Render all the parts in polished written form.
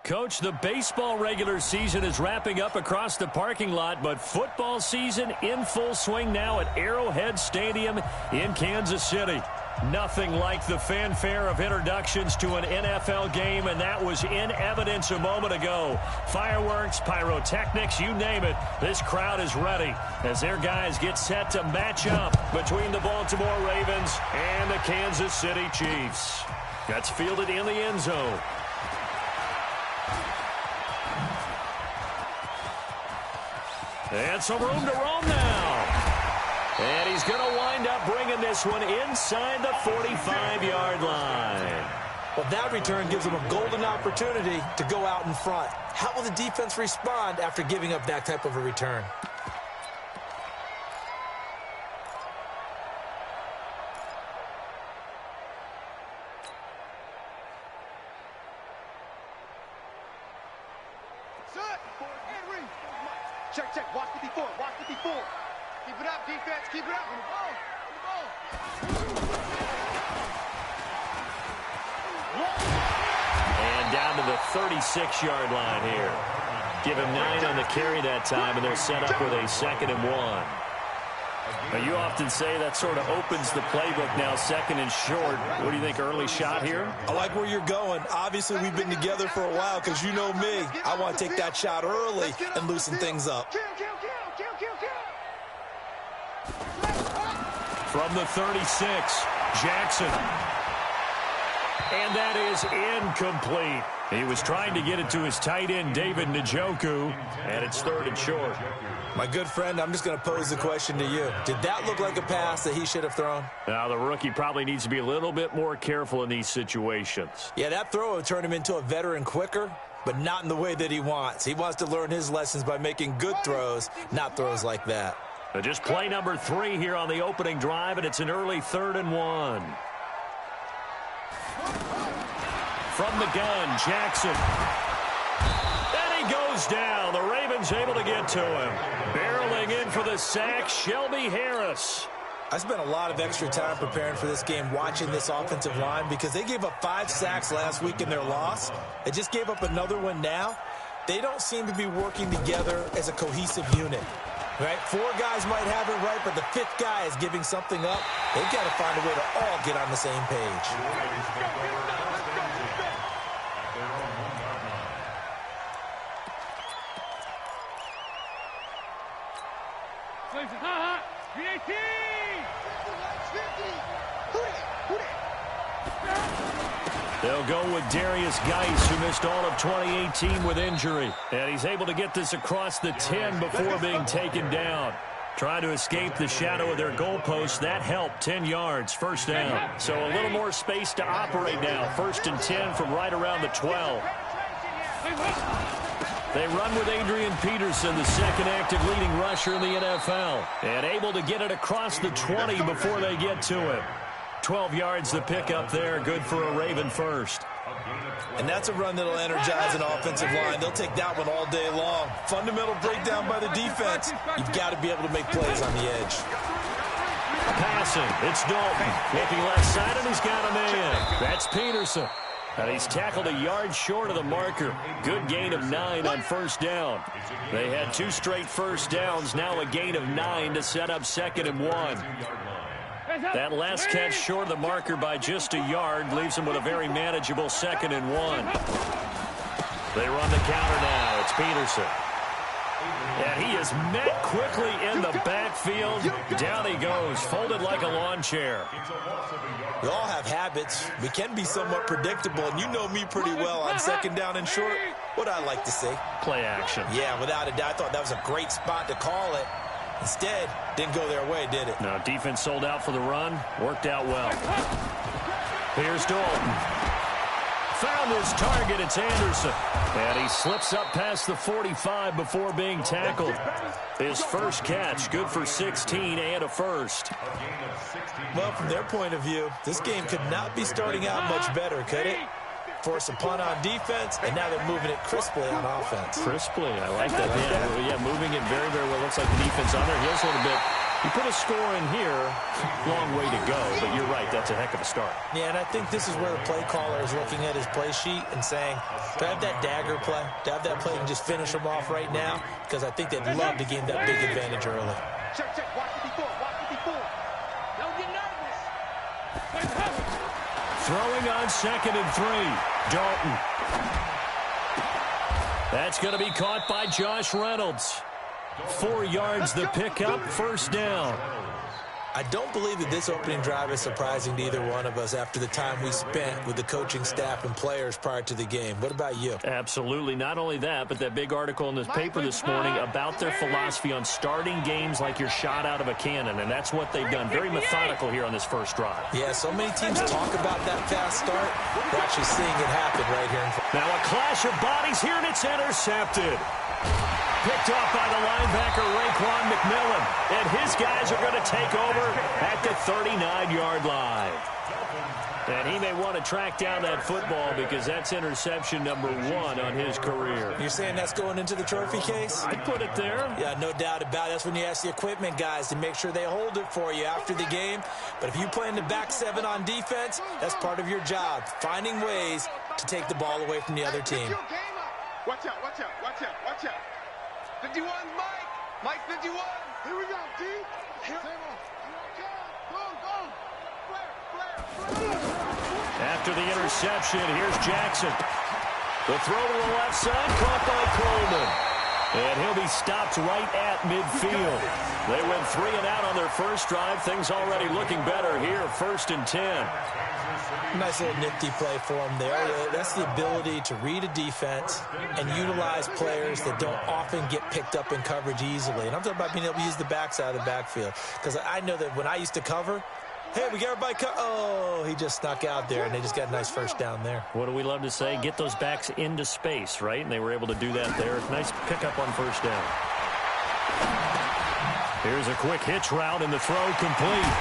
Coach, the baseball regular season is wrapping up across the parking lot, but football season in full swing now at Arrowhead Stadium in Kansas City. Nothing like the fanfare of introductions to an NFL game, and that was in evidence a moment ago. Fireworks, pyrotechnics, you name it. This crowd is ready as their guys get set to match up between the Baltimore Ravens and the Kansas City Chiefs. That's fielded in the end zone. And some room to roam now. And he's going to wind up bringing this one inside the 45-yard line. Well, that return gives him a golden opportunity to go out in front. How will the defense respond after giving up that type of a return? Check. Watch 54. Keep it up, defense. Keep it up. And down to the 36-yard line here. Give him 9 on the carry that time, and they're set up with a 2nd and 1. Now, you often say that sort of opens the playbook now, 2nd and short. What do you think, early shot here? I like where you're going. Obviously, we've been together for a while because you know me. I want to take that shot early and loosen things up. From the 36, Jackson. And that is incomplete. He was trying to get it to his tight end, David Njoku, and it's 3rd and short. My good friend, I'm just going to pose the question to you. Did that look like a pass that he should have thrown? Now, the rookie probably needs to be a little bit more careful in these situations. Yeah, that throw would turn him into a veteran quicker, but not in the way that he wants. He wants to learn his lessons by making good throws, not throws like that. Just play number 3 here on the opening drive, and it's an early 3rd and 1. From the gun, Jackson. And he goes down. The Ravens able to get to him. Barreling in for the sack, Shelby Harris. I spent a lot of extra time preparing for this game watching this offensive line because they gave up 5 sacks last week in their loss. They just gave up another one now. They don't seem to be working together as a cohesive unit. Right? 4 guys might have it right, but the 5th guy is giving something up. They've got to find a way to all get on the same page. They'll go with Darius Geis, who missed all of 2018 with injury. And he's able to get this across the 10 before being taken down. Trying to escape the shadow of their goalpost. That helped. 10 yards, 1st down. So a little more space to operate now. 1st and 10 from right around the 12. They run with Adrian Peterson, the 2nd active leading rusher in the NFL. And able to get it across the 20 before they get to him. 12 yards the pickup there. Good for a Raven first. And that's a run that'll energize an offensive line. They'll take that one all day long. Fundamental breakdown by the defense. You've got to be able to make plays on the edge. Passing. It's Dalton. Looking left side, and he's got a man. That's Peterson. And he's tackled a yard short of the marker. Good gain of 9 on 1st down. They had 2 straight 1st downs. Now a gain of 9 to set up 2nd and 1. That last catch short of the marker by just a yard leaves him with a very manageable 2nd and 1. They run the counter now. It's Peterson. And he is met quickly in the backfield. Down he goes, folded like a lawn chair. We all have habits. We can be somewhat predictable, and you know me pretty well on 2nd down and short. What I like to see. Play action. Yeah, without a doubt. I thought that was a great spot to call it. Instead, didn't go their way, did it? No, defense sold out for the run. Worked out well. Here's Dalton. Found his target. It's Anderson. And he slips up past the 45 before being tackled. His first catch, good for 16 and a first. Well, from their point of view, this game could not be starting out much better, could it? Force a punt on defense, and now they're moving it crisply on offense. Crisply, I like that. Yeah, moving it very, very well. Looks like the defense on their heels a little bit. You put a score in here, long way to go, but you're right, that's a heck of a start. Yeah, and I think this is where the play caller is looking at his play sheet and saying, do I have that dagger play? Do I have that play and just finish them off right now? Because I think they'd love to gain that big advantage early. Check, check. Watch 54. Watch 54. Don't get nervous. Throwing on 2nd and 3. Dalton. That's going to be caught by Josh Reynolds. 4 yards the pickup, first down. I don't believe that this opening drive is surprising to either one of us after the time we spent with the coaching staff and players prior to the game. What about you? Absolutely. Not only that, but that big article in this paper this morning about their philosophy on starting games like you're shot out of a cannon, and that's what they've done. Very methodical here on this first drive. Yeah, so many teams talk about that fast start. We're actually seeing it happen right here. Now a clash of bodies here, and it's intercepted. Picked off by the linebacker, Raekwon McMillan. And his guys are going to take over at the 39-yard line. And he may want to track down that football because that's interception number 1 on his career. You're saying that's going into the trophy case? I'd put it there. Yeah, no doubt about it. That's when you ask the equipment guys to make sure they hold it for you after the game. But if you play in the back 7 on defense, that's part of your job, finding ways to take the ball away from the other team. Watch out, watch out, watch out, watch out. 51's Mike. Mike 51. Here we go, D. Here. Go, go. Flare. After the interception, here's Jackson. The throw to the left side, caught by Coleman. And he'll be stopped right at midfield. They went 3 and out on their first drive. Things already looking better here, 1st and 10. Nice little nifty play for him there. That's the ability to read a defense and utilize players that don't often get picked up in coverage easily. And I'm talking about being able to use the backside of the backfield. Because I know that when I used to cover, hey, we got everybody oh, he just snuck out there, and they just got a nice first down there. What do we love to say? Get those backs into space, right? And they were able to do that there. Nice pickup on first down. Here's a quick hitch route, and the throw complete.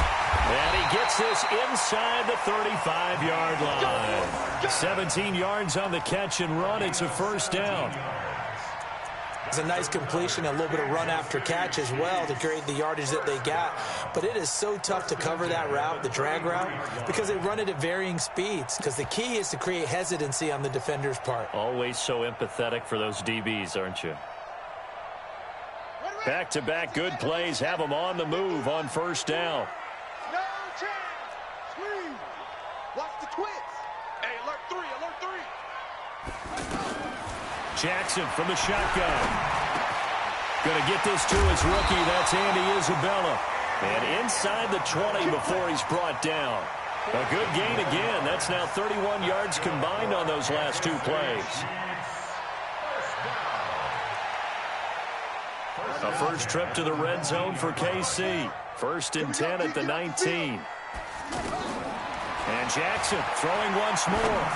And he gets this inside the 35-yard line. 17 yards on the catch and run. It's a first down. It's a nice completion, a little bit of run after catch as well to create the yardage that they got. But it is so tough to cover that route, the drag route, because they run it at varying speeds. Because the key is to create hesitancy on the defender's part. Always so empathetic for those DBs, aren't you? Back-to-back good plays have them on the move on first down. No chance. Squeeze. Watch the twits. Hey, alert 3, alert 3. Jackson from the shotgun. Going to get this to his rookie. That's Andy Isabella. And inside the 20 before he's brought down. A good gain again. That's now 31 yards combined on those last 2 plays. A first trip to the red zone for KC. 1st and 10 at the 19. And Jackson throwing once more.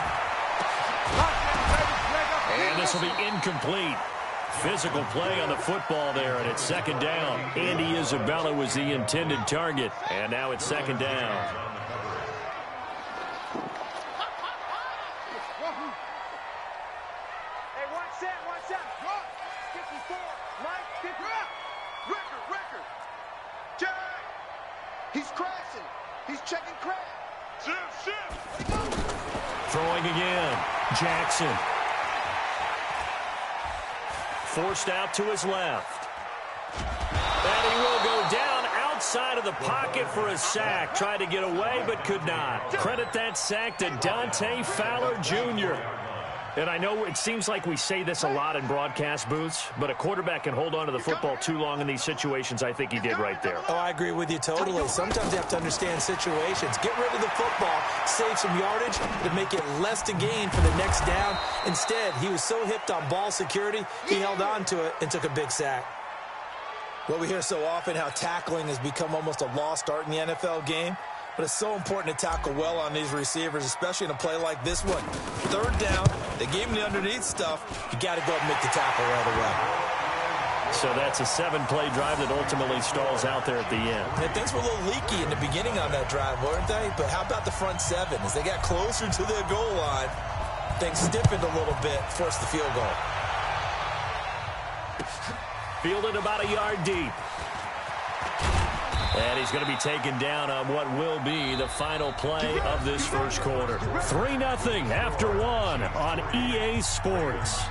And this will be incomplete. Physical play on the football there, and it's 2nd down. Andy Isabella was the intended target, and now it's 2nd down. Hey, watch that, watch that. 54. Mike, 50. Record. Jack. He's crashing. He's checking crash. Shift. Throwing again. Jackson. Forced out to his left. And he will go down outside of the pocket for a sack. Tried to get away, but could not. Credit that sack to Dante Fowler Jr. And I know it seems like we say this a lot in broadcast booths, but a quarterback can hold on to the football too long in these situations. I think he did right there. Oh, I agree with you totally. Sometimes you have to understand situations. Get rid of the football, save some yardage to make it less to gain for the next down. Instead, he was so hipped on ball security, he held on to it and took a big sack. Well, we hear so often how tackling has become almost a lost art in the NFL game. But it's so important to tackle well on these receivers, especially in a play like this one. 3rd down, they gave him the underneath stuff. You got to go and make the tackle right away. So that's a 7-play drive that ultimately stalls out there at the end. And things were a little leaky in the beginning on that drive, weren't they? But how about the front 7? As they got closer to the goal line, things stiffened a little bit, forced the field goal. Fielded about a yard deep. And he's going to be taken down on what will be the final play of this first quarter. 3-0 after 1 on EA Sports.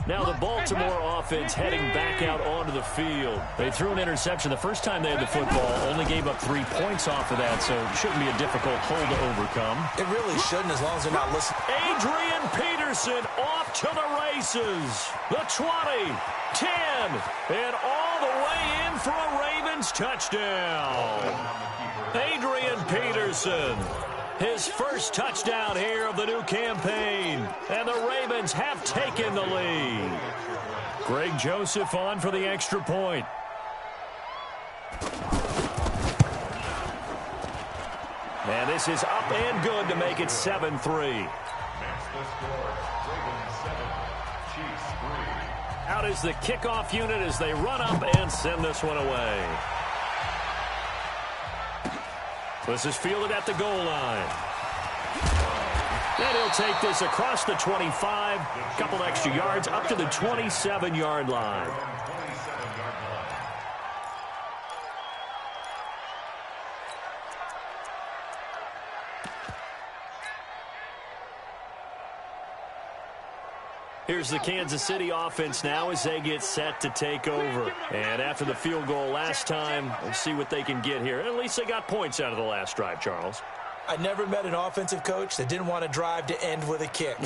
Now the Baltimore offense heading back out onto the field. They threw an interception the first time they had the football, only gave up 3 points off of that, so it shouldn't be a difficult hole to overcome. It really shouldn't, as long as they're not listening. Adrian Peterson off to the races. The 20, 10, and all the way in for a Ravens touchdown. Adrian Peterson. His first touchdown here of the new campaign. And the Ravens have taken the lead. Greg Joseph on for the extra point. And this is up and good to make it 7-3. Out is the kickoff unit as they run up and send this one away. This is fielded at the goal line. And he'll take this across the 25, a couple extra yards, up to the 27-yard line. Here's the Kansas City offense now as they get set to take over. And after the field goal last time, we'll see what they can get here. At least they got points out of the last drive, Charles. I never met an offensive coach that didn't want to drive to end with a kick.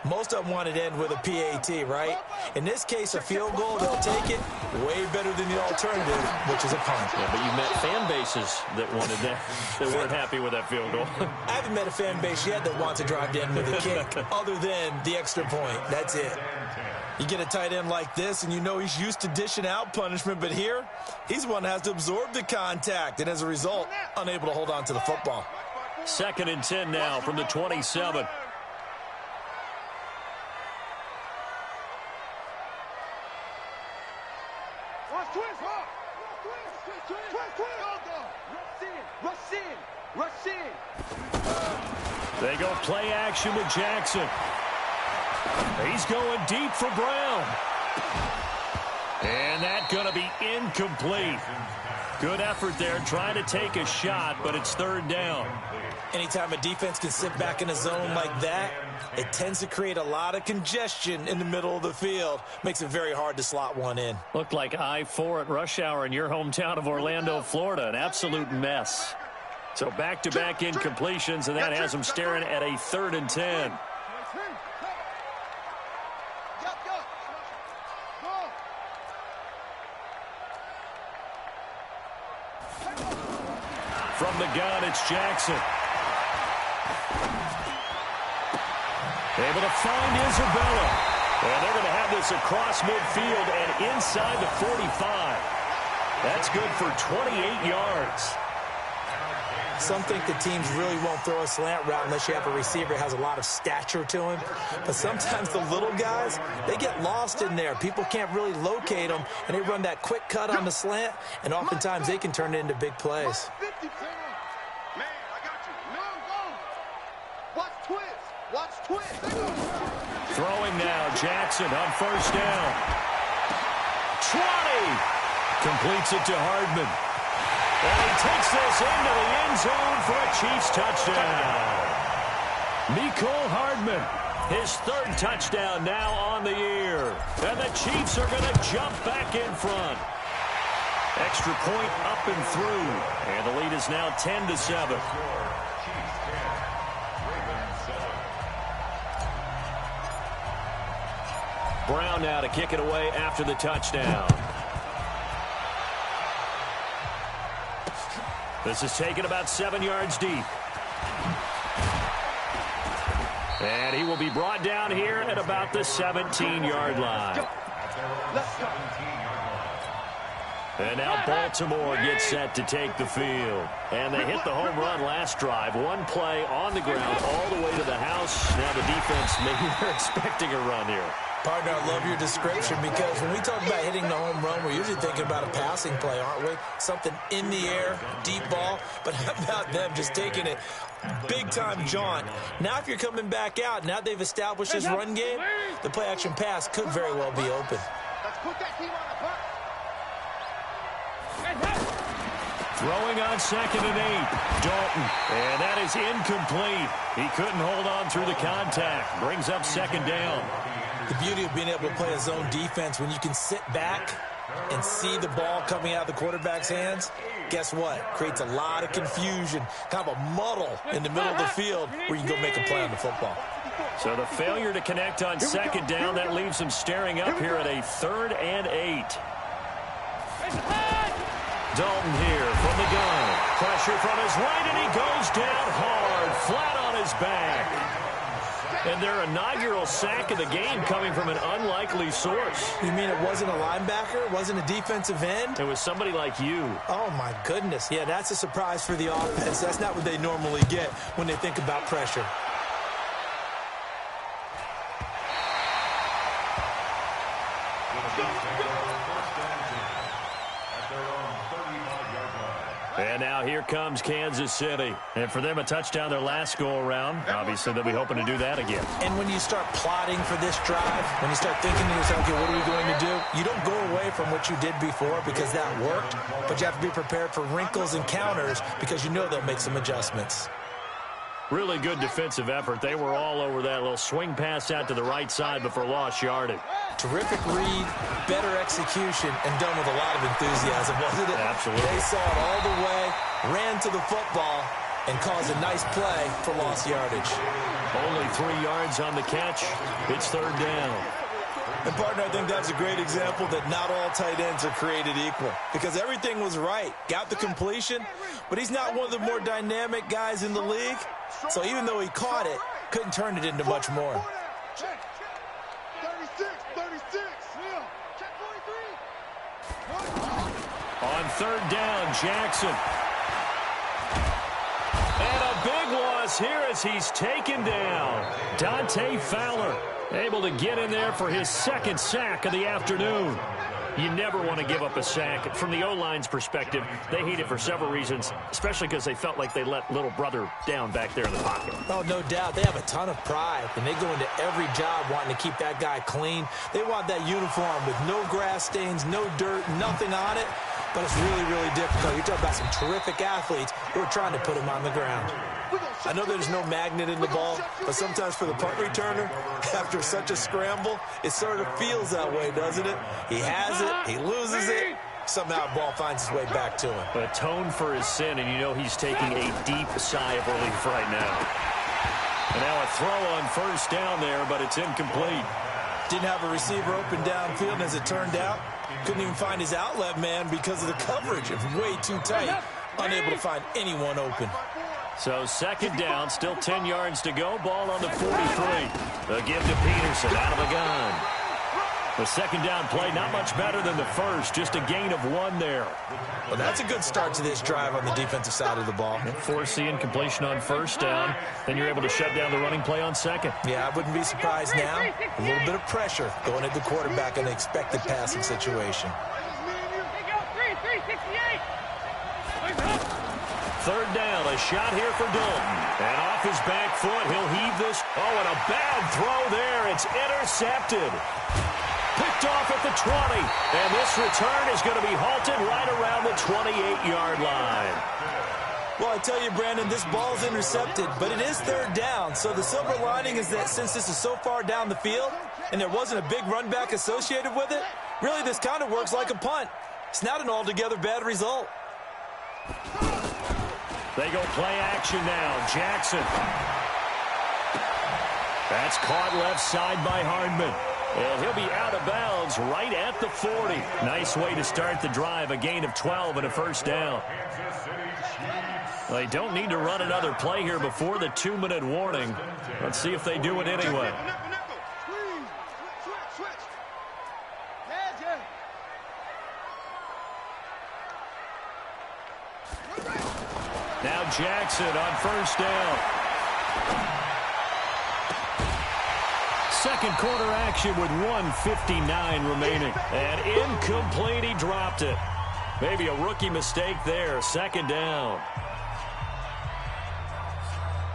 Most of them wanted to end with a PAT, right? In this case, a field goal, they'll take it way better than the alternative, which is a punt. Yeah, but you met fan bases that wanted that, that weren't happy with that field goal. I haven't met a fan base yet that wants to drive to end with a kick, other than the extra point. That's it. You get a tight end like this, and you know he's used to dishing out punishment, but here, he's one that has to absorb the contact, and as a result, unable to hold on to the football. 2nd and 10 now from the 27. They go play action with Jackson. He's going deep for Brown. And that's going to be incomplete. Good effort there, trying to take a shot, but it's 3rd down. Anytime a defense can sit back in a zone like that, it tends to create a lot of congestion in the middle of the field. Makes it very hard to slot one in. Looked like I-4 at rush hour in your hometown of Orlando, Florida. An absolute mess. So back-to-back incompletions, and that has them staring at a 3rd and 10. From the gun, it's Jackson. Able to find Isabella. And they're going to have this across midfield and inside the 45. That's good for 28 yards. Some think the teams really won't throw a slant route unless you have a receiver that has a lot of stature to him. But sometimes the little guys, they get lost in there. People can't really locate them, and they run that quick cut on the slant, and oftentimes they can turn it into big plays. Throwing now, Jackson on 1st down. 20. Completes it to Hardman. And he takes this into the end zone for a Chiefs touchdown. Mecole Hardman, his 3rd touchdown now on the year. And the Chiefs are going to jump back in front. Extra point up and through. And the lead is now 10-7. Brown now to kick it away after the touchdown. This is taken about 7 yards deep. And he will be brought down here at about the 17-yard line. And now Baltimore gets set to take the field. And they hit the home run last drive. One play on the ground all the way to the house. Now the defense, maybe they're expecting a run here. Partner, I love your description because when we talk about hitting the home run, we're usually thinking about a passing play, aren't we? Something in the air, deep ball. But how about them just taking it big-time jaunt? Now if you're coming back out, now they've established this run game, the play-action pass could very well be open. Let's put that team on the bus. Throwing on 2nd and 8. Dalton. And that is incomplete. He couldn't hold on through the contact. Brings up 2nd down. The beauty of being able to play a zone defense when you can sit back and see the ball coming out of the quarterback's hands, guess what? Creates a lot of confusion, kind of a muddle in the middle of the field where you can go make a play on the football. So the failure to connect on 2nd down, that leaves him staring up here at a 3rd and 8. Dalton here from the gun. Pressure from his right, and he goes down hard, flat on his back. And their inaugural sack of the game coming from an unlikely source. You mean it wasn't a linebacker? It wasn't a defensive end? It was somebody like you. Oh, my goodness. Yeah, that's a surprise for the offense. That's not what they normally get when they think about pressure. And now here comes Kansas City. And for them, a touchdown their last go-around. Obviously, they'll be hoping to do that again. And when you start plotting for this drive, when you start thinking to yourself, okay, what are we going to do? You don't go away from what you did before because that worked, but you have to be prepared for wrinkles and counters because you know they'll make some adjustments. Really good defensive effort. They were all over that little swing pass out to the right side before lost yardage. Terrific read, better execution, and done with a lot of enthusiasm, wasn't it? Absolutely. They saw it all the way, ran to the football, and caused a nice play for lost yardage. Only 3 yards on the catch. It's 3rd down. And, partner, I think that's a great example that not all tight ends are created equal because everything was right. Got the completion, but he's not one of the more dynamic guys in the league. So even though he caught it, couldn't turn it into much more. 36, 36. Check 43. On 3rd down, Jackson. And a big loss here as he's taken down. Dante Fowler able to get in there for his 2nd sack of the afternoon. You never want to give up a sack. From the O-line's perspective, they hate it for several reasons, especially because they felt like they let little brother down back there in the pocket. Oh, no doubt. They have a ton of pride, and they go into every job wanting to keep that guy clean. They want that uniform with no grass stains, no dirt, nothing on it. But it's really, really difficult. You're talking about some terrific athletes who are trying to put him on the ground. I know there's no magnet in the ball, but sometimes for the punt returner, after such a scramble, it sort of feels that way, doesn't it? He has it, he loses it, somehow the ball finds its way back to him. Atone for his sin, and you know he's taking a deep sigh of relief right now. And now a throw on 1st down there, but it's incomplete. Didn't have a receiver open downfield, and as it turned out, couldn't even find his outlet man because of the coverage. It was way too tight, unable to find anyone open. So 2nd down, still 10 yards to go. Ball on the 43. A give to Peterson out of the gun. The 2nd down play, not much better than the first, just a gain of 1 there. Well, that's a good start to this drive on the defensive side of the ball. Force the incompletion on 1st down. Then you're able to shut down the running play on 2nd. Yeah, I wouldn't be surprised now. A little bit of pressure going at the quarterback in an expected passing situation. 3rd down, a shot here for Dalton. And off his back foot, he'll heave this. Oh, and a bad throw there. It's intercepted. Picked off at the 20. And this return is going to be halted right around the 28-yard line. Well, I tell you, Brandon, this ball's intercepted, but it is 3rd down. So the silver lining is that since this is so far down the field and there wasn't a big run back associated with it, really this kind of works like a punt. It's not an altogether bad result. They go play action now. Jackson. That's caught left side by Hardman. And he'll be out of bounds right at the 40. Nice way to start the drive. A gain of 12 and a 1st down. They don't need to run another play here before the 2-minute warning. Let's see if they do it anyway. Now Jackson on first down. Second quarter action with 1:59 remaining. And incomplete, he dropped it. Maybe a rookie mistake there. Second down.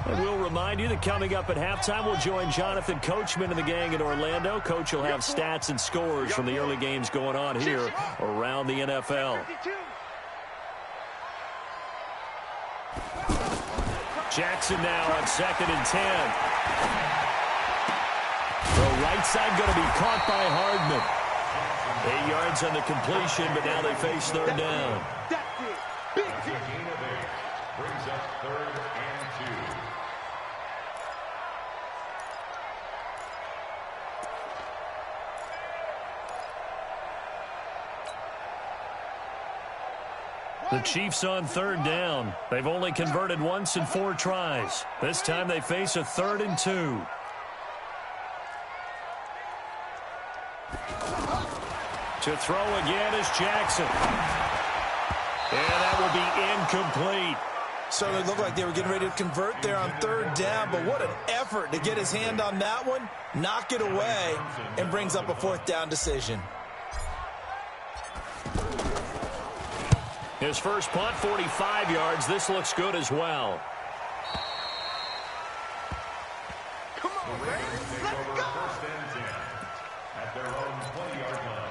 And we'll remind you that coming up at halftime, we'll join Jonathan Coachman and the gang in Orlando. Coach will have stats and scores from the early games going on here around the NFL. Jackson now on 2nd and 10. The right side going to be caught by Hardman. 8 yards on the completion, but now they face third down. Brings up 3rd and 2. The Chiefs on 3rd down. They've only converted once in 4 tries. This time they face a 3rd and 2. To throw again is Jackson. And that will be incomplete. Certainly looked like they were getting ready to convert there on 3rd down, but what an effort to get his hand on that one, knock it away, and brings up a 4th down decision. His first punt, 45 yards. This looks good as well. Come on, man. Let's go. 1st and 10 at their own 20-yard line.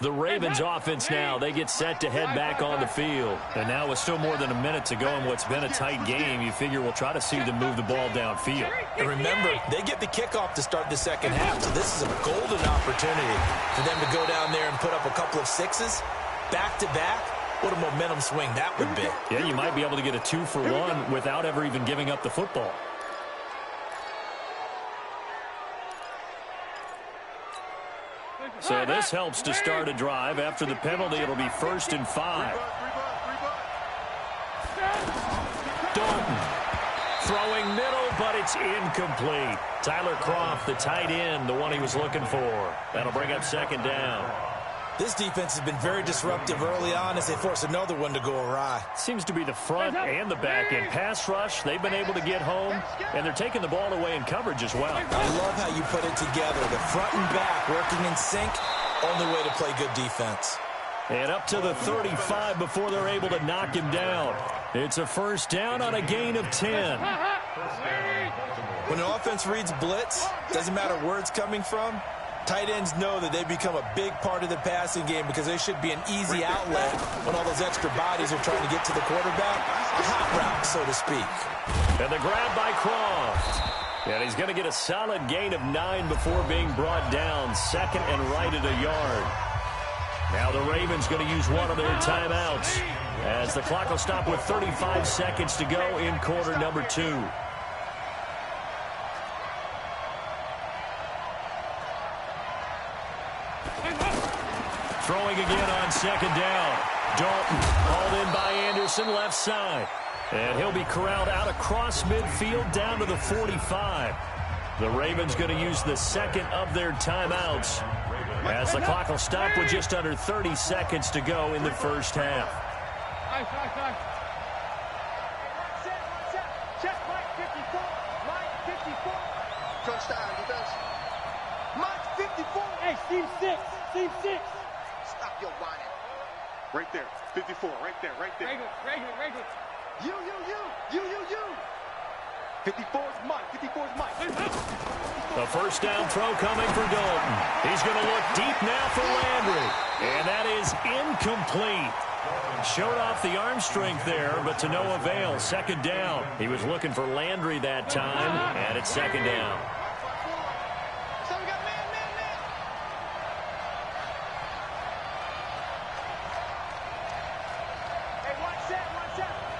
The Ravens offense now, they get set to head back on the field. And now with still more than a minute to go in what's been a tight game, you figure we'll try to see them move the ball downfield. And remember, they get the kickoff to start the second half, so this is a golden opportunity for them to go down there and put up a couple of 6s back-to-back. What a momentum swing that would be. Yeah, you might be able to get a 2-for-1 without ever even giving up the football. So this helps to start a drive. After the penalty, it'll be 1st and 5. Dalton throwing middle, but it's incomplete. Tyler Kroft, the tight end, the one he was looking for. That'll bring up 2nd down. This defense has been very disruptive early on as they force another one to go awry. Seems to be the front and the back end. Pass rush, they've been able to get home, and they're taking the ball away in coverage as well. I love how you put it together. The front and back working in sync, only way to play good defense. And up to the 35 before they're able to knock him down. It's a 1st down on a gain of 10. When an offense reads blitz, doesn't matter where it's coming from, tight ends know that they become a big part of the passing game because they should be an easy outlet when all those extra bodies are trying to get to the quarterback. A hot route, so to speak. And the grab by Kroft. And he's going to get a solid gain of 9 before being brought down. 2nd and right at a yard. Now the Ravens going to use one of their timeouts as the clock will stop with 35 seconds to go in quarter number 2. Throwing again on 2nd down. Dalton hauled in by Anderson, left side. And he'll be corralled out across midfield down to the 45. The Ravens going to use the 2nd of their timeouts as the clock will stop with just under 30 seconds to go in the first half. Check Mike 54. Mike 54. Coach Stein, defense. Mike 54. Hey, Steve 6. Steve 6. Stop your whining. Right there. 54. Right there. Right there. Regular. You. 54's Mike. 54's Mike. The 1st down throw coming for Dalton. He's going to look deep now for Landry. And that is incomplete. Showed off the arm strength there, but to no avail. 2nd down. He was looking for Landry that time, and it's 2nd down. So we got man. Hey, watch that.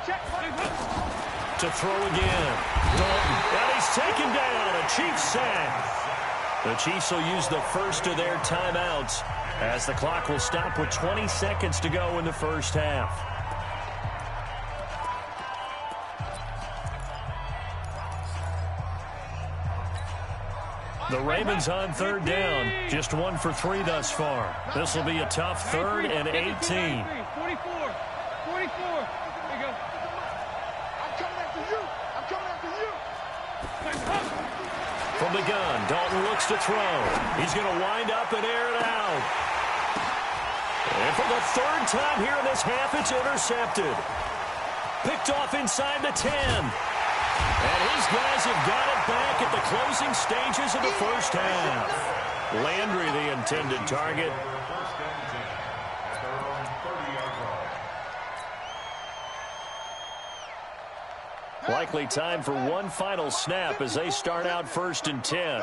Check Mike. To throw again. Dalton. And he's taken down. A Chiefs sack. The Chiefs will use the 1st of their timeouts as the clock will stop with 20 seconds to go in the first half. The Ravens on third down. Just 1 for 3 thus far. This will be a tough 3rd and 18. 44. 44. There you go. I'm coming after you. I'm coming after you. From the gun, Dalton looks to throw. He's going to wind up and air it out. And for the 3rd time here in this half, it's intercepted. Picked off inside the 10. And his guys have got it back at the closing stages of the first half. Landry, the intended target. Likely time for one final snap as they start out 1st and 10.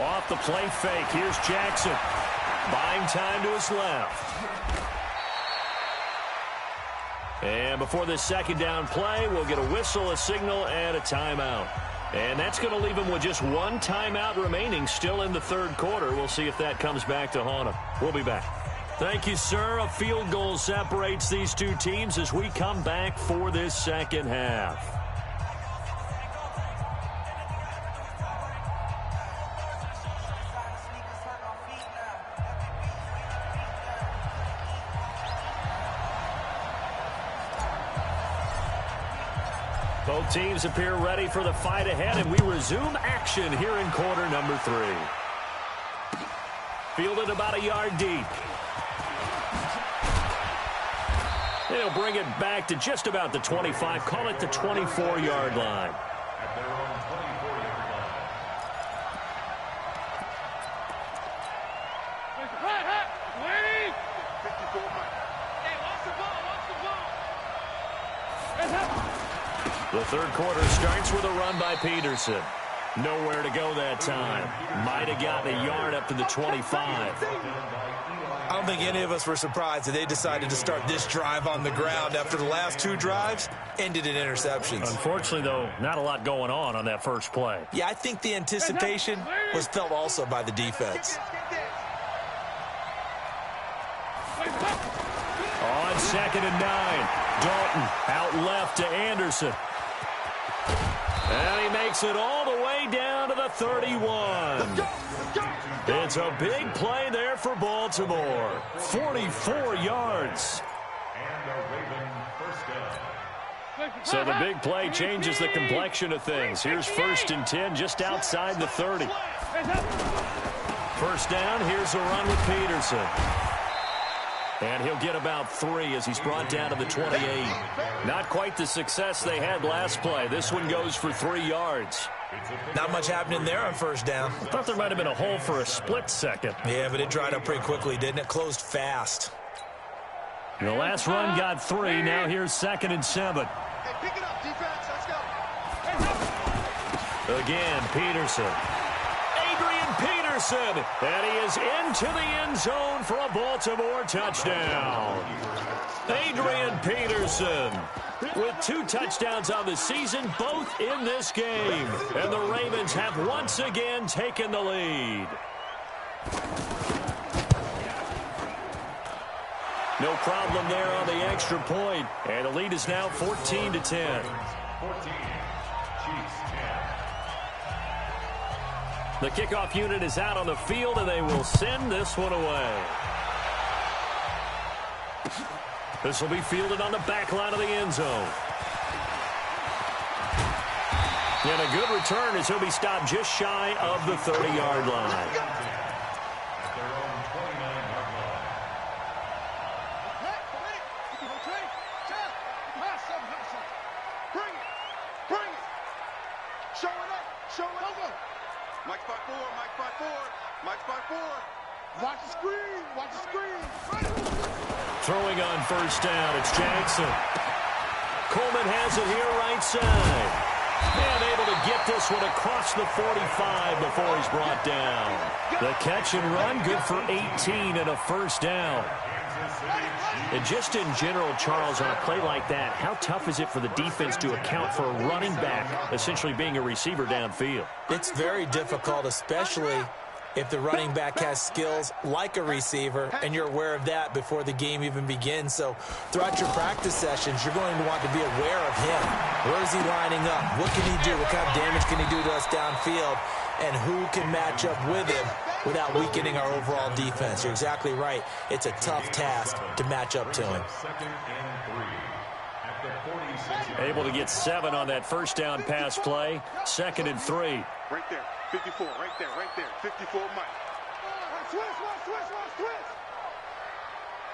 Off the play fake. Here's Jackson. Buying time to his left. And before this 2nd down play, we'll get a whistle, a signal, and a timeout. And that's going to leave him with just 1 timeout remaining still in the 3rd quarter. We'll see if that comes back to haunt him. We'll be back. Thank you, sir. A field goal separates these two teams as we come back for this 2nd half. Both teams appear ready for the fight ahead, and we resume action here in quarter number 3. Fielded about a yard deep. They'll bring it back to just about the 25. Call it the 24-yard line. At their own 24-yard line. Wait! 54 Mike. Hey, watch the ball. The 3rd quarter starts with a run by Peterson. Nowhere to go that time. Might have gotten a yard up to the 25. I don't think any of us were surprised that they decided to start this drive on the ground after the last 2 drives ended in interceptions. Unfortunately, though, not a lot going on that first play. Yeah, I think the anticipation was felt also by the defense. On 2nd and 9, Dalton out left to Anderson. And he makes it all the way down to the 31. It's a big play there for Baltimore. 44 yards. And a Raven first down. So the big play changes the complexion of things. Here's 1st and 10 just outside the 30. First down, here's a run with Peterson. And he'll get about 3 as he's brought down to the 28. Not quite the success they had last play. This one goes for 3 yards. Not much happening there on 1st down. I thought there might have been a hole for a split second. Yeah, but it dried up pretty quickly, didn't it? Closed fast. The last run got 3. Now here's 2nd and 7. Hey, pick it up, defense. Let's go. Again, Peterson. Adrian Peterson. And he is into the end zone for a Baltimore touchdown. Adrian Peterson with 2 touchdowns on the season, both in this game. And the Ravens have once again taken the lead. No problem there on the extra point. And the lead is now 14-10. 14. Chiefs 10. The kickoff unit is out on the field, and they will send this one away. This will be fielded on the back line of the end zone. And a good return as he'll be stopped just shy of the 30-yard line. At their own 29-yard line. Bring it. Bring it. Show it up. Show it up. Mike spot 4. Mike spot 4. Mike spot 4. Watch the screen. Watch the screen. Throwing on 1st down, it's Jackson. Coleman has it here right side. And able to get this one across the 45 before he's brought down. The catch and run, good for 18 and a 1st down. And just in general, Charles, on a play like that, how tough is it for the defense to account for a running back essentially being a receiver downfield? It's very difficult, especially if the running back has skills like a receiver, and you're aware of that before the game even begins. So throughout your practice sessions, you're going to want to be aware of him. Where is he lining up? What can he do? What kind of damage can he do to us downfield? And who can match up with him without weakening our overall defense? You're exactly right. It's a tough task to match up to him. Able to get 7 on that first down pass play. 2nd and 3. Right there, 54, right there, 54, Mike. Switch.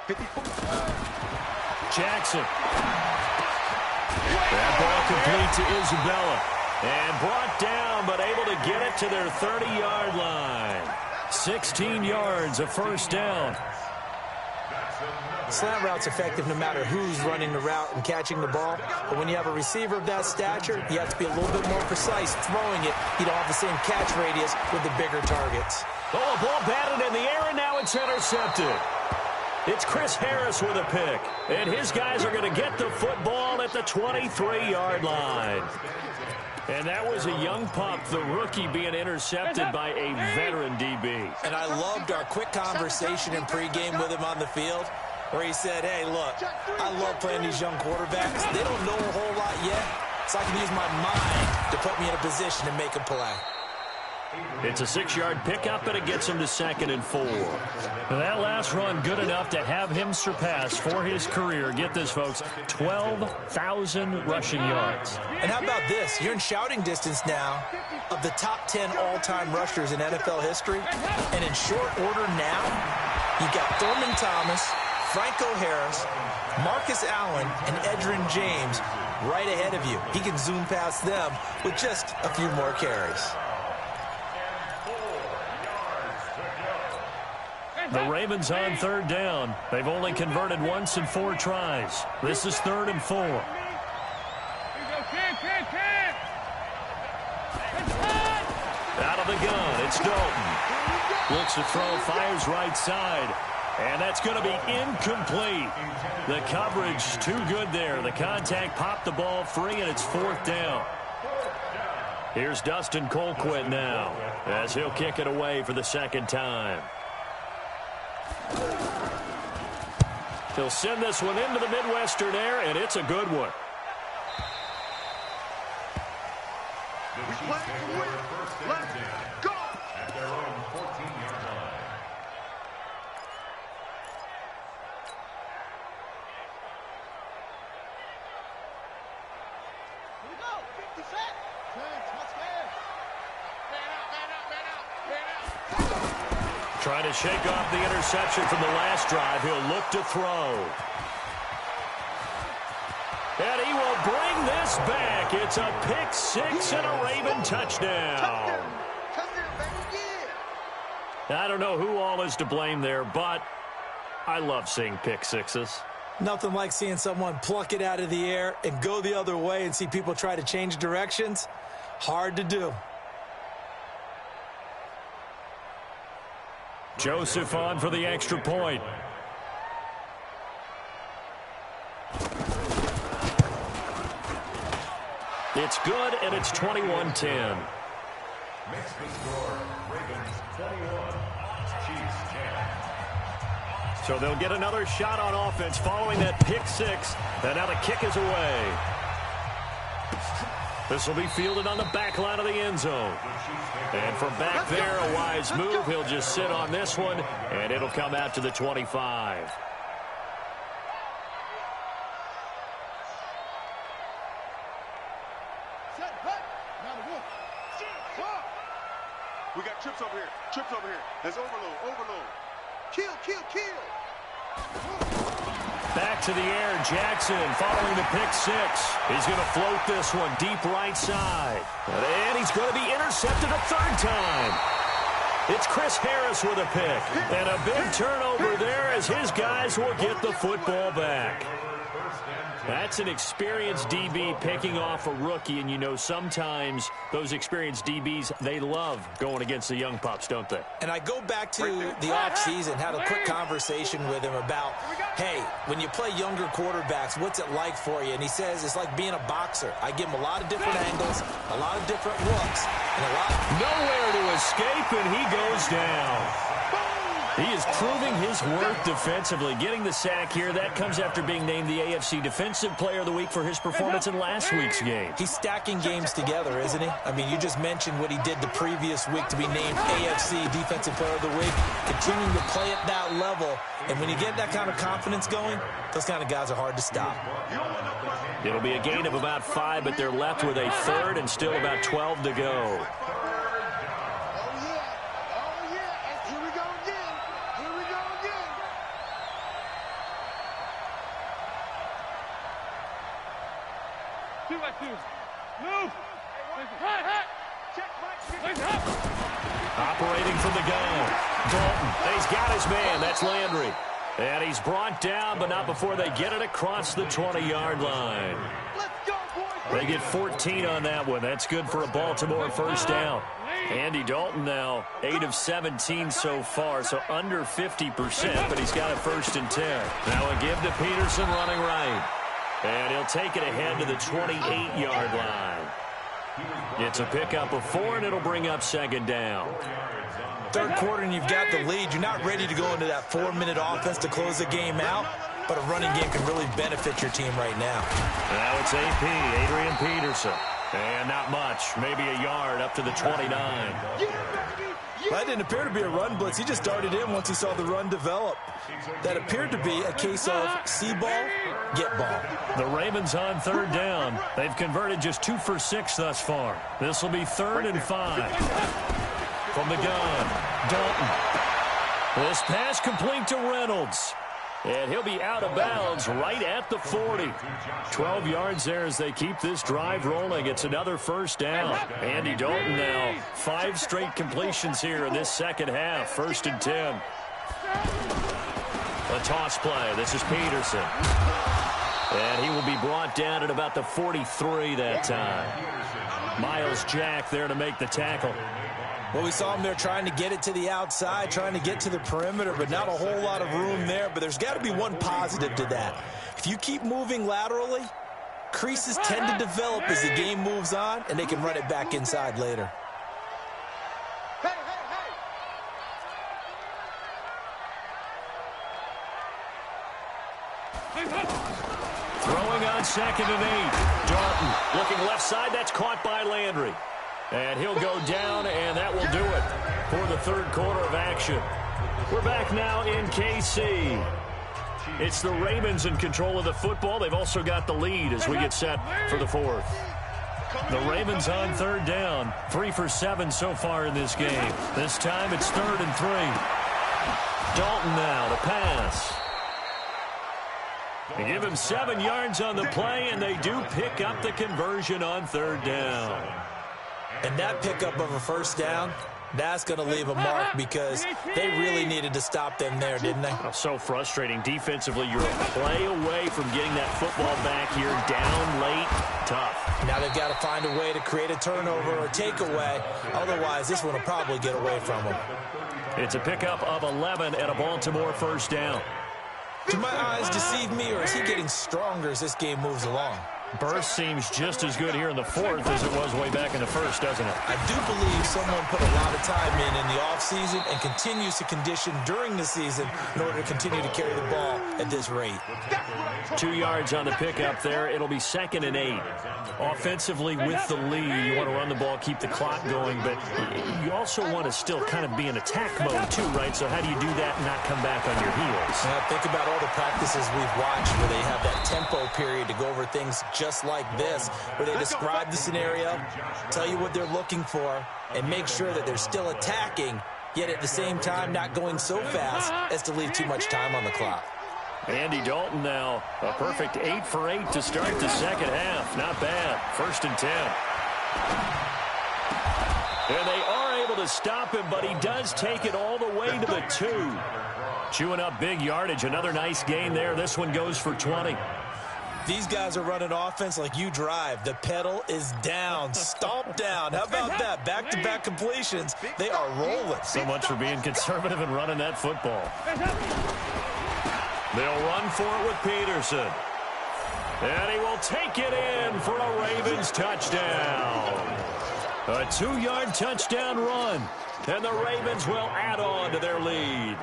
54. Jackson. That ball complete to Isabella. And brought down, but able to get it to their 30-yard line. 16 yards, a first down. Slant route's effective no matter who's running the route and catching the ball. But when you have a receiver of that stature, you have to be a little bit more precise throwing it. You don't have the same catch radius with the bigger targets. Oh, a ball batted in the air, and now it's intercepted. It's Chris Harris with a pick. And his guys are going to get the football at the 23-yard line. And that was a young pup, the rookie, being intercepted by a veteran DB. And I loved our quick conversation in pregame with him on the field, where he said, hey, look, I love playing these young quarterbacks. They don't know a whole lot yet, so I can use my mind to put me in a position to make a play. It's a 6-yard pickup, and it gets him to 2nd and 4. That last run good enough to have him surpass for his career. Get this, folks, 12,000 rushing yards. And how about this? You're in shouting distance now of the top 10 all-time rushers in NFL history. And in short order now, you've got Thurman Thomas, Franco Harris, Marcus Allen, and Edgerrin James right ahead of you. He can zoom past them with just a few more carries. The Ravens on 3rd down. They've only converted once in 4 tries. This is 3rd and 4. Out of the gun, it's Dalton. Looks to throw, fires right side. And that's going to be incomplete. The coverage too good there. The contact popped the ball free, and it's 4th down. Here's Dustin Colquitt now, as he'll kick it away for the 2nd time. He'll send this one into the Midwestern air, and it's a good one. We play to win. Let's go. At their own 14-yard line. Here we go. 50 set. Let's go. Man out. Trying to shake off the interception from the last drive. He'll look to throw. And he will bring this back. It's a pick 6 and a Raven touchdown. I don't know who all is to blame there, but I love seeing pick 6s. Nothing like seeing someone pluck it out of the air and go the other way and see people try to change directions. Hard to do. Joseph on for the extra point. It's good, and it's 21-10. Makes the score Ravens 21, Chiefs 10. So they'll get another shot on offense following that pick 6. And now the kick is away. This will be fielded on the back line of the end zone. And from back there, a wise move. He'll just sit on this one, and it'll come out to the 25. We got trips over here. Trips over here. That's overload. Kill. Back to the air, Jackson following the pick 6. He's going to float this one deep right side. And he's going to be intercepted a 3rd time. It's Chris Harris with a pick. And a big turnover there as his guys will get the football back. That's an experienced DB picking off a rookie, and you know sometimes those experienced DBs, they love going against the young pups, don't they? And I go back to the offseason, had a quick conversation with him about, hey, when you play younger quarterbacks, what's it like for you? And he says it's like being a boxer. I give him a lot of different angles, a lot of different looks, Nowhere to escape, and he goes down. He is proving his worth defensively, getting the sack here. That comes after being named the AFC Defensive Player of the Week for his performance in last week's game. He's stacking games together, isn't he? I mean, you just mentioned what he did the previous week to be named AFC Defensive Player of the Week, continuing to play at that level. And when you get that kind of confidence going, those kind of guys are hard to stop. It'll be a gain of about 5, but they're left with a third and still about 12 to go. Operating from the gun. Dalton, he's got his man. That's Landry. And he's brought down, but not before they get it across the 20-yard line. They get 14 on that one. That's good for a Baltimore first down. Andy Dalton now 8 of 17 so far, so under 50%, but he's got a 1st and 10. Now a give to Peterson running right. And he'll take it ahead to the 28-yard line. It's a pickup of 4, and it'll bring up 2nd down. Third quarter, and you've got the lead. You're not ready to go into that 4-minute offense to close the game out, but a running game can really benefit your team right now. Now it's AP, Adrian Peterson. And not much, maybe a yard up to the 29. That didn't appear to be a run blitz. He just darted in once he saw the run develop. That appeared to be a case of see ball, get ball. The Ravens on 3rd down. They've converted just 2 for 6 thus far. This will be 3rd and 5. From the gun, Dalton. This pass complete to Reynolds. And he'll be out of bounds right at the 40. 12 yards there as they keep this drive rolling. It's another first down. Andy Dalton now 5 straight completions here in this second half. 1st and 10. A toss play. This is Peterson. And he will be brought down at about the 43 that time. Miles Jack there to make the tackle. Well, we saw him there trying to get it to the outside, trying to get to the perimeter, but not a whole lot of room there. But there's got to be one positive to that. If you keep moving laterally, creases tend to develop as the game moves on, and they can run it back inside later. Throwing on 2nd and 8. Dalton looking left side. That's caught by Landry. And he'll go down, and that will do it for the 3rd quarter of action. We're back now in KC. It's the Ravens in control of the football. They've also got the lead as we get set for the 4th. The Ravens on 3rd down. 3 for 7 so far in this game. This time it's 3rd and 3. Dalton now to pass. They give him 7 yards on the play, and they do pick up the conversion on 3rd down. And that pickup of a first down, that's going to leave a mark because they really needed to stop them there, didn't they? Oh, so frustrating. Defensively, you're a play away from getting that football back here. Down late, tough. Now they've got to find a way to create a turnover or takeaway. Otherwise, this one will probably get away from them. It's a pickup of 11 and a Baltimore first down. Do my eyes deceive me, or is he getting stronger as this game moves along? Burst seems just as good here in the 4th as it was way back in the 1st, doesn't it? I do believe someone put a lot of time in the offseason and continues to condition during the season in order to continue to carry the ball at this rate. 2 yards on the pickup there. It'll be 2nd and 8. Offensively with the lead, you want to run the ball, keep the clock going, but you also want to still kind of be in attack mode too, right? So how do you do that and not come back on your heels? Now think about all the practices we've watched where they have that tempo period to go over things just like this, where they describe the scenario, tell you what they're looking for, and make sure that they're still attacking, yet at the same time not going so fast as to leave too much time on the clock. Andy Dalton now a perfect 8 for 8 to start the second half. Not bad. 1st and 10. And they are able to stop him, but he does take it all the way to the 2. Chewing up big yardage. Another nice gain there. This one goes for 20. These guys are running offense like you drive. The pedal is down, stomp down. How about that? Back-to-back completions. They are rolling. So much for being conservative and running that football. They'll run for it with Peterson. And he will take it in for a Ravens touchdown. A 2-yard touchdown run. And the Ravens will add on to their lead.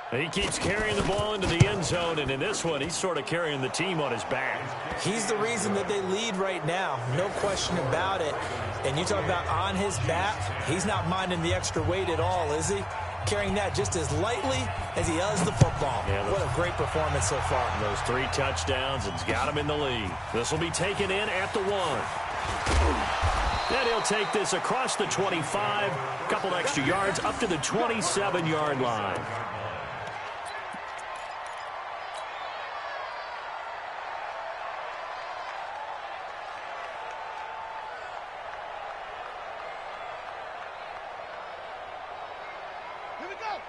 He keeps carrying the ball into the end zone, and in this one, he's sort of carrying the team on his back. He's the reason that they lead right now. No question about it. And you talk about on his back, he's not minding the extra weight at all, is he? Carrying that just as lightly as he does the football. Yeah, what a great performance so far. Those 3 touchdowns, it's got him in the lead. This will be taken in at the 1. Then he'll take this across the 25, a couple extra yards up to the 27-yard line.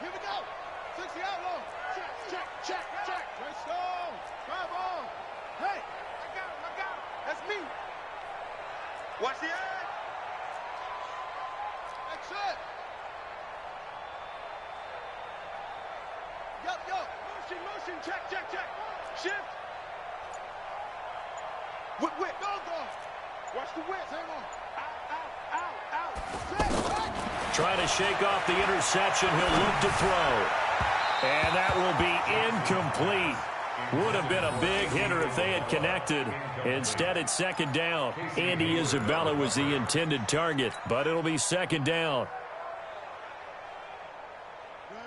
Here we go. 60 out low. Check. Let's go. Drive on. Hey, I got him. That's me. Watch the edge. That's it. Yo. Motion. Check. Shift. Whip. Go. Watch the whip. Same on. Out. Check. Trying to shake off the interception. He'll look to throw. And that will be incomplete. Would have been a big hitter if they had connected. Instead, it's second down. Andy Isabella was the intended target, but it'll be second down.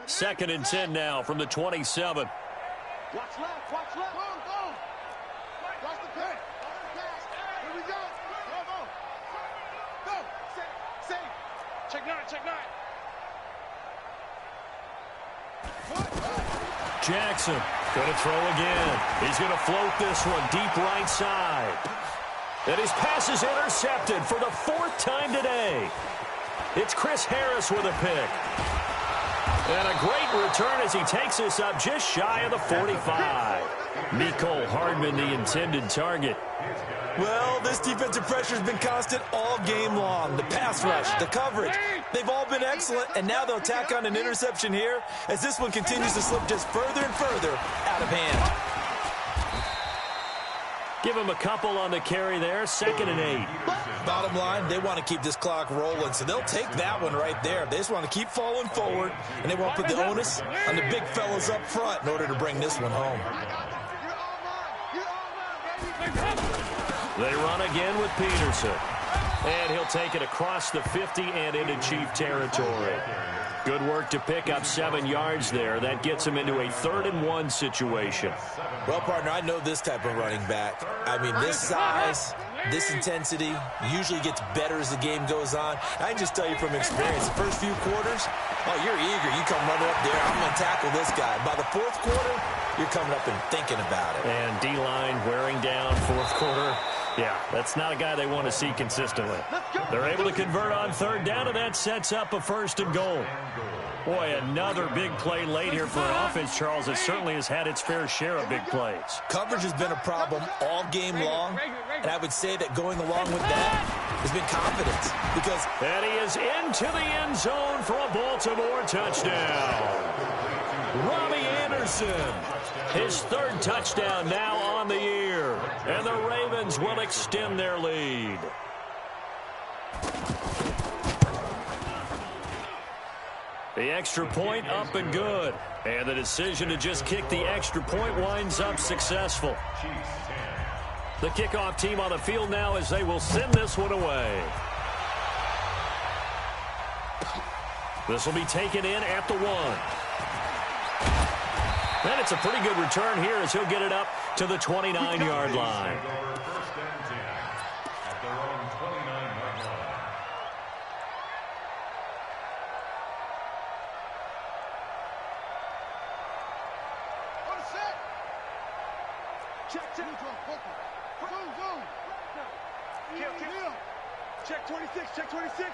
2nd and 10 now from the 27. Watch left. Go. Watch the pass. Here we go. Go. Save. Check 9. Jackson going to throw again. He's going to float this one deep right side. And his pass is intercepted for the 4th time today. It's Chris Harris with a pick. And a great return as he takes this up just shy of the 45. Mecole Hardman, the intended target. Well, this defensive pressure has been constant all game long. The pass rush, the coverage, they've all been excellent, and now they'll tack on an interception here as this one continues to slip just further and further out of hand. Give him a couple on the carry there, 2nd and 8. Bottom line, they want to keep this clock rolling, so they'll take that one right there. They just want to keep falling forward, and they want to put the onus on the big fellas up front in order to bring this one home. They run again with Peterson. And he'll take it across the 50 and into Chief territory. Good work to pick up 7 yards there. That gets him into a 3rd and 1 situation. Well, partner, I know this type of running back. I mean, this size, this intensity usually gets better as the game goes on. I can just tell you from experience, the first few quarters, oh, you're eager. You come running up there, I'm going to tackle this guy. By the 4th quarter, you're coming up and thinking about it. And D-line wearing down 4th quarter. Yeah, that's not a guy they want to see consistently. They're able to convert on 3rd down, and that sets up a 1st and goal. Boy, another big play late here for an offense, Charles. It certainly has had its fair share of big plays. Coverage has been a problem all game long, and I would say that going along with that has been confidence. Because and he is into the end zone for a Baltimore touchdown. Robbie Anderson, his 3rd touchdown now on the year. And the Ravens will extend their lead. The extra point up and good. And the decision to just kick the extra point winds up successful. The kickoff team on the field now as they will send this one away. This will be taken in at the 1. And it's a pretty good return here as he'll get it up to the 29-yard line. Check 26.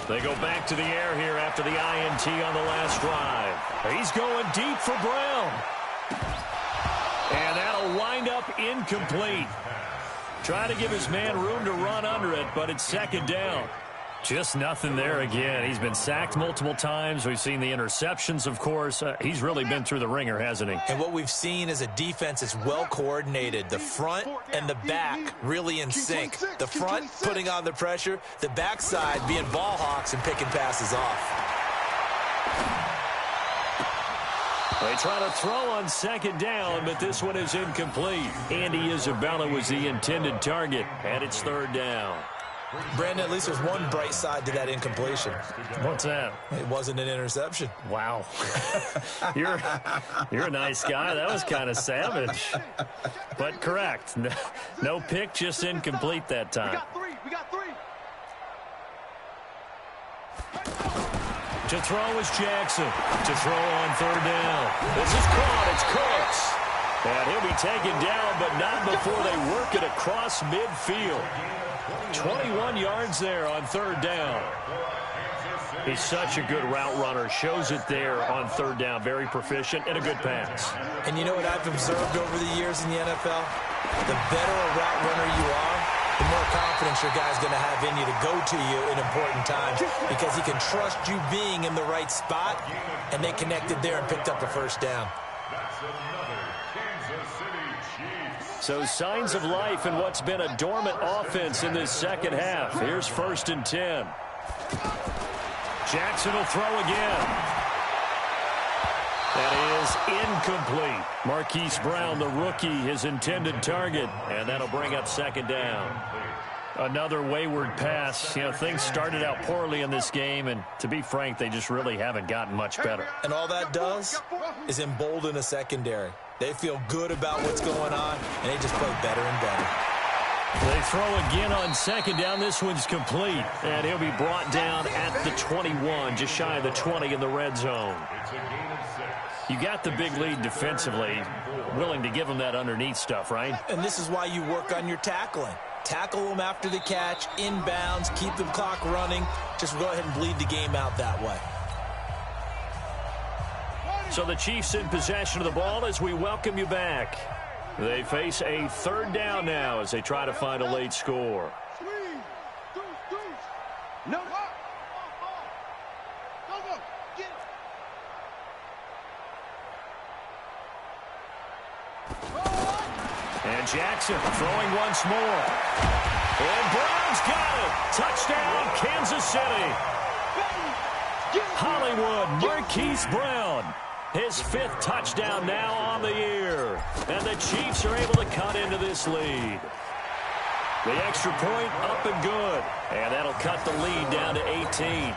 They go back to the air here after the INT on the last drive. He's going deep for Brown. And that'll wind up incomplete. Trying to give his man room to run under it, but it's 2nd down. Just nothing there again. He's been sacked multiple times. We've seen the interceptions, of course. He's really been through the ringer, hasn't he? And what we've seen is a defense that's well coordinated. The front and the back really in sync. The front putting on the pressure, the backside being ball hawks and picking passes off. They try to throw on second down, but this one is incomplete. Andy Isabella was the intended target, and it's third down. Brandon, at least there's one bright side to that incompletion. What's that? It wasn't an interception. Wow. You're a nice guy. That was kind of savage. But correct. No pick, just incomplete that time. We got three. To throw is Jackson. To throw on third down. This is caught. It's Cooks. And he'll be taken down, but not before they work it across midfield. 21 yards there on third down. He's such a good route runner. Shows it there on third down. Very proficient and a good pass. And you know what I've observed over the years in the NFL? The better a route runner you are, the more confidence your guy's going to have in you to go to you in important times because he can trust you being in the right spot, and they connected there and picked up a first down. So signs of life in what's been a dormant offense in this second half. Here's 1st and 10. Jackson will throw again. That is incomplete. Marquise Brown, the rookie, his intended target, and that'll bring up second down. Another wayward pass. You know, things started out poorly in this game, and to be frank, they just really haven't gotten much better. And all that does is embolden a secondary. They feel good about what's going on, and they just play better and better. They throw again on second down. This one's complete, and he'll be brought down at the 21, just shy of the 20 in the red zone. You got the big lead defensively, willing to give them that underneath stuff, right? And this is why you work on your tackling. Tackle them after the catch, inbounds, keep the clock running. Just go ahead and bleed the game out that way. So the Chiefs in possession of the ball as we welcome you back. They face a third down now as they try to find a late score. No. And Jackson throwing once more. And Brown's got it. Touchdown, Kansas City. Hollywood, Marquise Brown. His 5th touchdown now on the year. And the Chiefs are able to cut into this lead. The extra point up and good. And that'll cut the lead down to 18.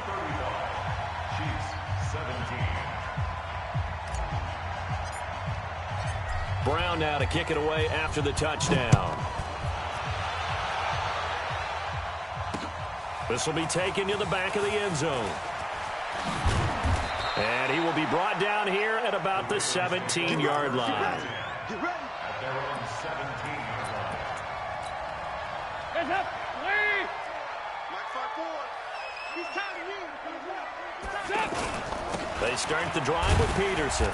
Chiefs 17. Brown now to kick it away after the touchdown. This will be taken to the back of the end zone. And he will be brought down here at about the 17-yard line. Get ready. At their own 17-yard line. Hands up. Lead. Mike 5-4. He's counting you. They start the drive with Peterson.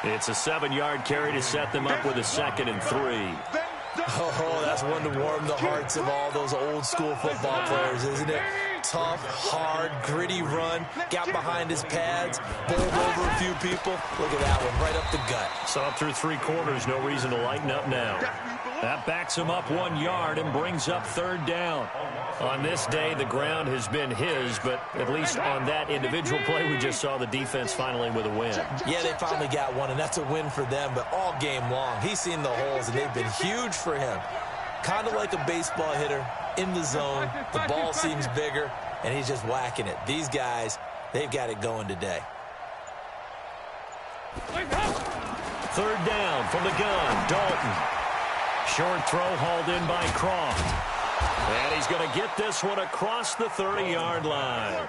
It's a 7-yard carry to set them up with a 2nd and 3. Oh, that's one to warm the hearts of all those old school football players, isn't it? Tough, hard, gritty run, got behind his pads, bowled over a few people. Look at that one, right up the gut. So up through 3 quarters, no reason to lighten up now. That backs him up 1 yard and brings up third down. On this day, the ground has been his, but at least on that individual play, we just saw the defense finally with a win. Yeah, they finally got one, and that's a win for them, but all game long, he's seen the holes, and they've been huge for him. Kind of like a baseball hitter in the zone. The ball seems bigger, and he's just whacking it. These guys, they've got it going today. Third down from the gun, Dalton. Short throw hauled in by Croft. And he's going to get this one across the 30-yard line.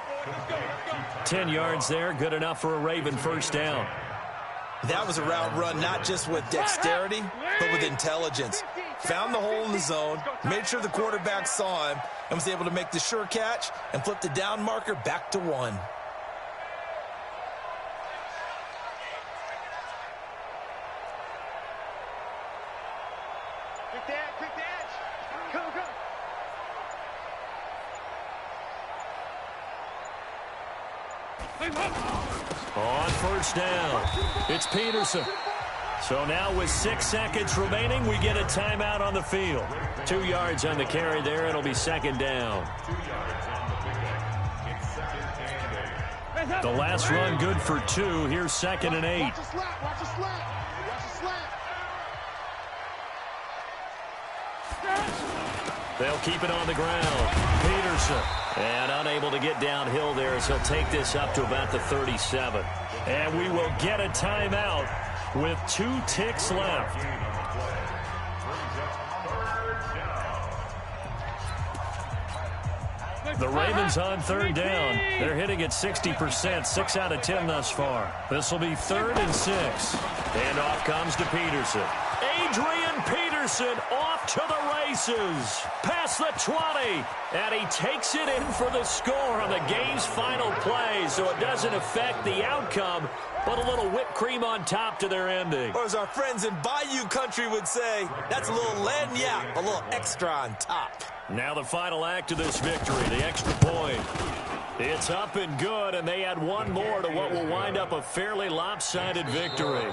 10 yards there, good enough for a Raven first down. That was a route run not just with dexterity, but with intelligence. Found the hole in the zone, made sure the quarterback saw him, and was able to make the sure catch and flip the down marker back to 1. Quick the edge. Go. On first down, it's Peterson. So now with 6 seconds remaining, we get a timeout on the field. 2 yards on the carry there. It'll be second down. The last run good for 2. Here's 2nd and 8. Watch the slap. Watch the slap. Watch the slap. They'll keep it on the ground. Peterson. And unable to get downhill there as he'll take this up to about the 37. And we will get a timeout with 2 ticks left. The Ravens on third down. They're hitting at 60%, 6 out of 10 thus far. This will be 3rd and 6. And off comes to Peterson. Adrian Peterson off to the races. Past the 20. And he takes it in for the score on the game's final play. So it doesn't affect the outcome, but a little whipped cream on top to their ending. Or as our friends in Bayou Country would say, that's a little lagniappe, a little extra on top. Now the final act of this victory, the extra point. It's up and good, and they add one more to what will wind up a fairly lopsided victory.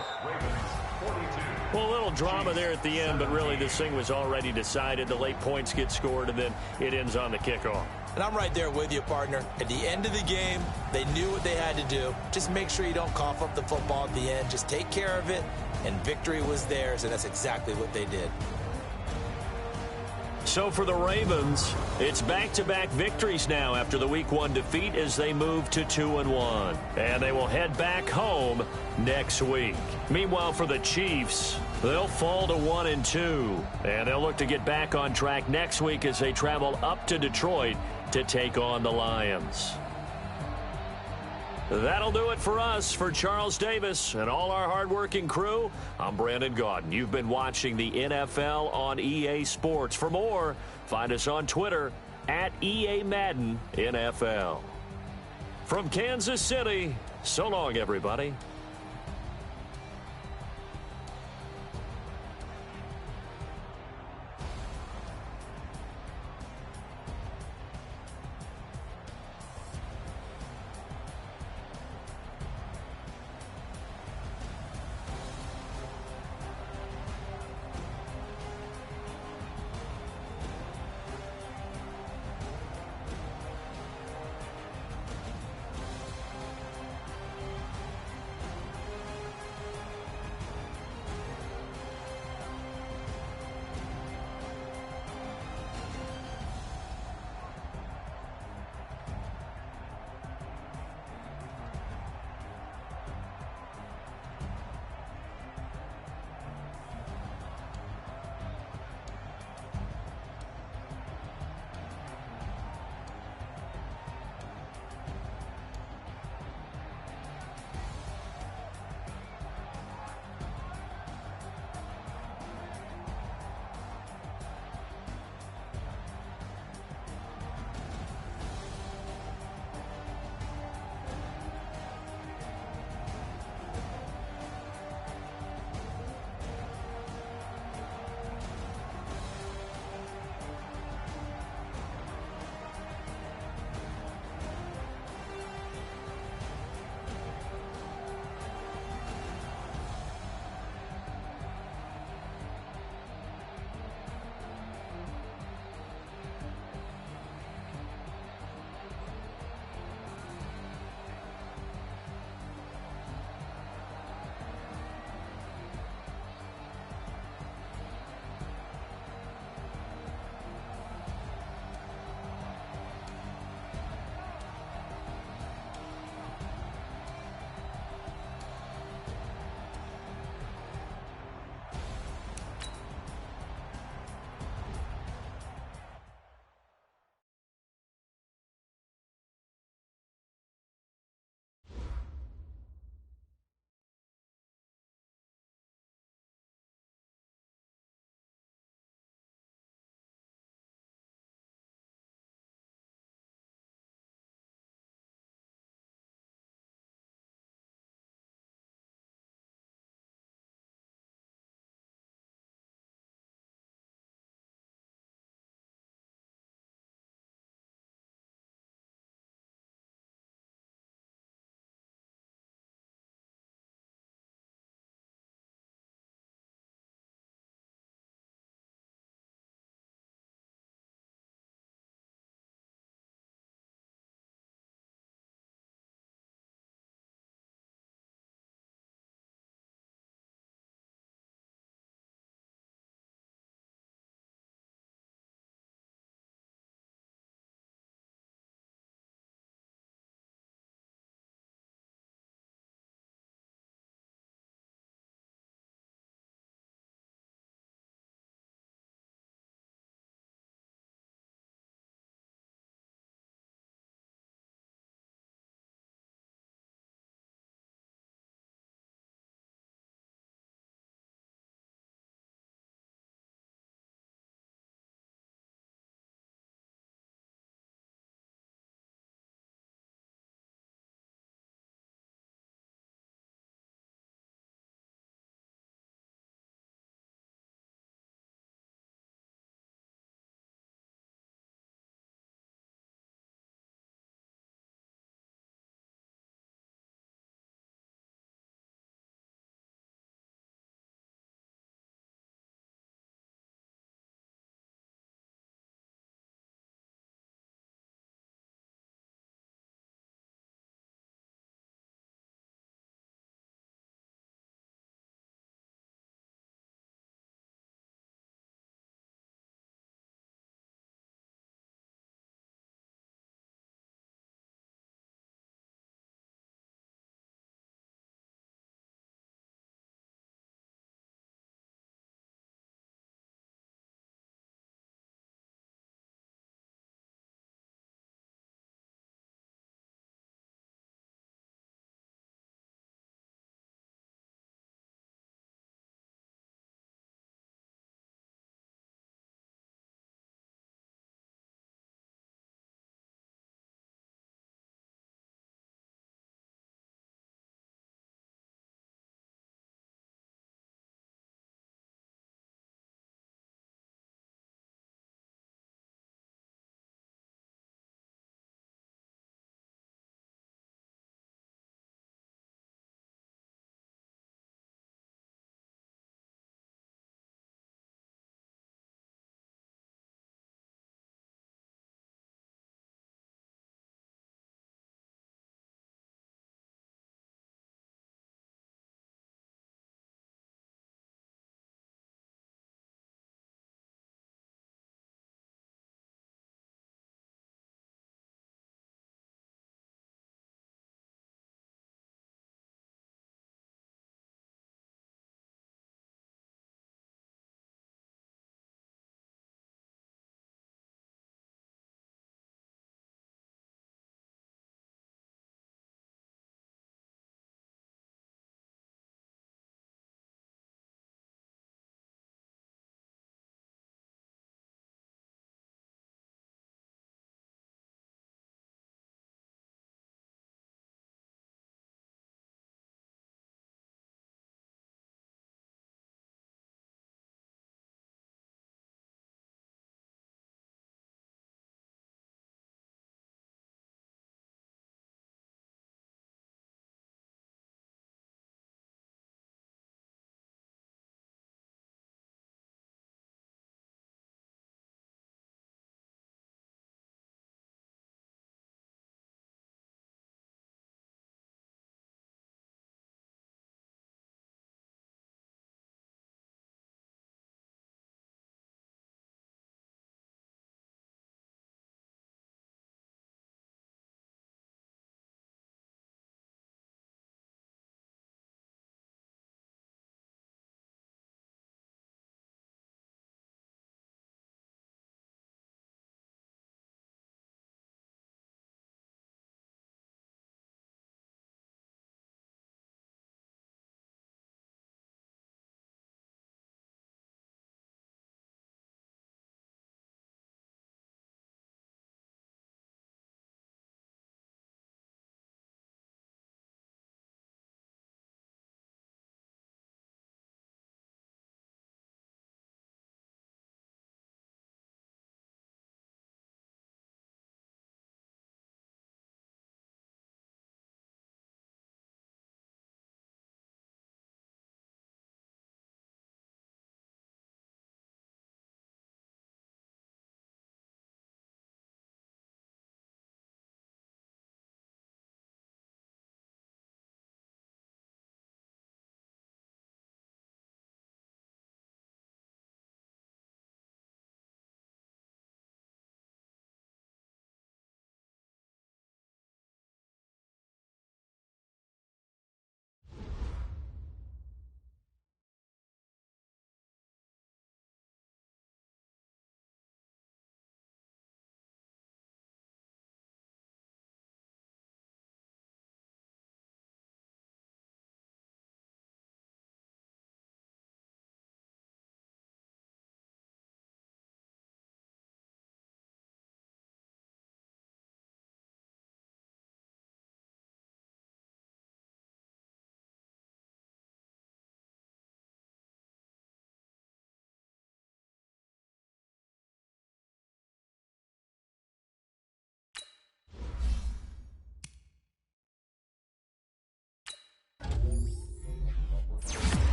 Well, a little drama there at the end, but really this thing was already decided. The late points get scored, and then it ends on the kickoff. And I'm right there with you, partner. At the end of the game, they knew what they had to do. Just make sure you don't cough up the football at the end. Just take care of it, and victory was theirs, and that's exactly what they did. So for the Ravens, it's back-to-back victories now after the Week 1 defeat as they move to 2-1. And they will head back home next week. Meanwhile, for the Chiefs, they'll fall to 1-2. And they'll look to get back on track next week as they travel up to Detroit to take on the Lions. That'll do it for us. For Charles Davis and all our hardworking crew, I'm Brandon Gaudin. You've been watching the NFL on EA Sports. For more, find us on Twitter at EA Madden NFL. From Kansas City, so long, everybody.